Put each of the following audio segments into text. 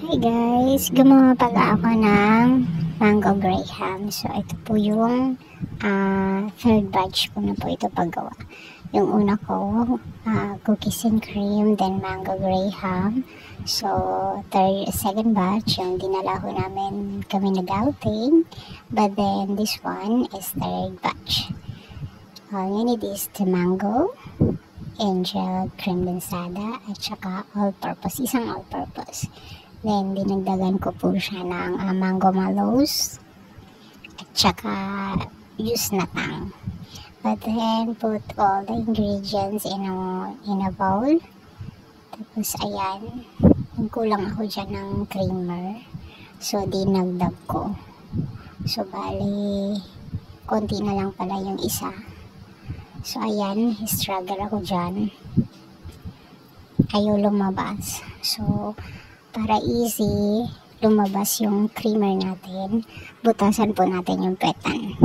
Hi guys, gumawa pala ako ng mango graham. So ito po yung third batch ko na po ito paggawa. Yung una ko, cookies and cream, then mango graham. So second batch, yung dinala ko namin kami nag-outing. But then this one is third batch. All you need is the mango, angel, cream densada, at saka all-purpose, isang all-purpose. Then, dinagdagan ko po siya ng mango mallows at saka juice na tang. But then, put all the ingredients in a bowl. Tapos, ayan. Kulang ako dyan ng creamer. So, dinagdag ko. So, bali, konti na lang pala yung isa. So, ayan. Struggle ako dyan. Ayaw lumabas. So, para easy lumabas yung creamer natin, butasan po natin yung petan.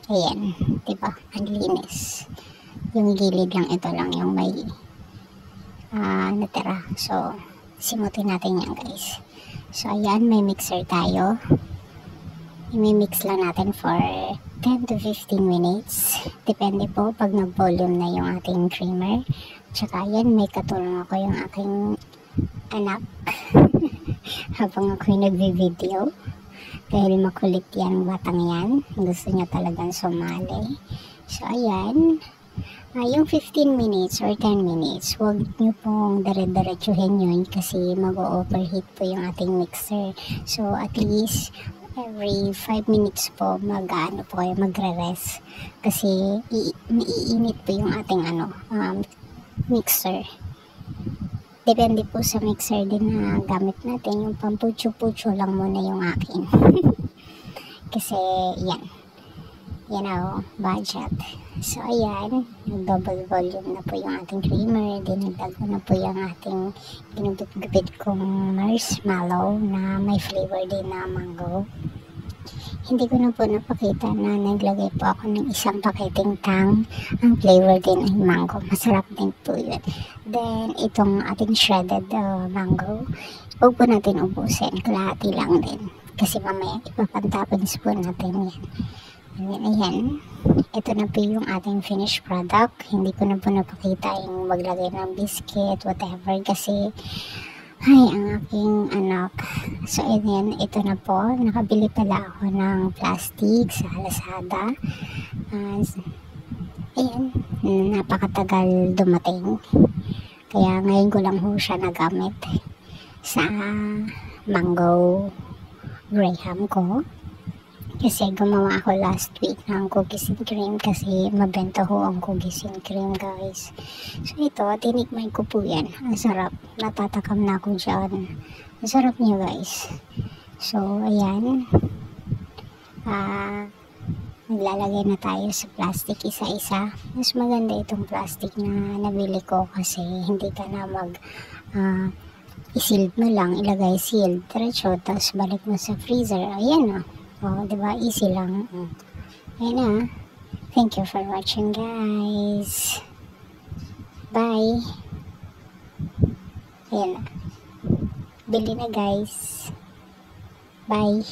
Ayan, diba? Ang linis. Yung gilid lang, ito lang yung may natira. So, simutin natin yan guys. So, ayan, may mixer tayo. I-mix lang natin for 10 to 15 minutes. Depende po pag nag-volume na yung ating creamer. Tsaka ayan, may katulong ako yung aking anak habang ako'y nagvi-video dahil makulit yan batang yan, gusto niya talagang sumali. So ayan, yung 15 minutes or 10 minutes, huwag nyo pong dire-diretsuhin yun kasi mag-overheat po yung ating mixer. So at least every 5 minutes po mag-ano po kayo, magre-rest kasi maiinit po yung ating mixer. Depende po sa mixer din na gamit natin. Yung pamputyo-putyo lang muna yung akin. Kasi, yan. Yan o, budget. So, ayan. Double volume na po yung ating creamer. Dinagdag ko na po yung ating ginugupit kong marshmallow na may flavor din na mango. Hindi ko na po napakita na naglagay po ako ng isang paketing tang. Ang flavor din ay mango. Masarap din po yun. Then, itong ating shredded mango, huwag po natin ubusin. Kalahati lang din. Kasi mamaya ipapantapon po natin yan. And ayan. Ito na po yung ating finished product. Hindi ko na po napakita yung maglagay ng biscuit, whatever. Kasi ay, ang aking anak. So, ayan, ito na po. Nakabili pala ako ng plastic sa Lazada. Ayan, napakatagal dumating. Kaya ngayon ko lang ho siya nagamit sa mango graham ko. Kasi gumawa ako last week ng cookies and cream kasi mabenta ho ang cookies and cream guys. So ito, tinikman ko po yan. Ang sarap. Natatakam na ako dyan. Ang sarap niya guys. So ayan. Naglalagay na tayo sa plastic isa-isa. Mas maganda itong plastic na nabili ko kasi hindi ka na i-sealed mo lang. Ilagay sealed. Diretso. Tapos balik mo sa freezer. Ayan na. Diba? Easy lang. Ayan na. Thank you for watching, guys. Bye. Ayan na. Bili na, guys. Bye.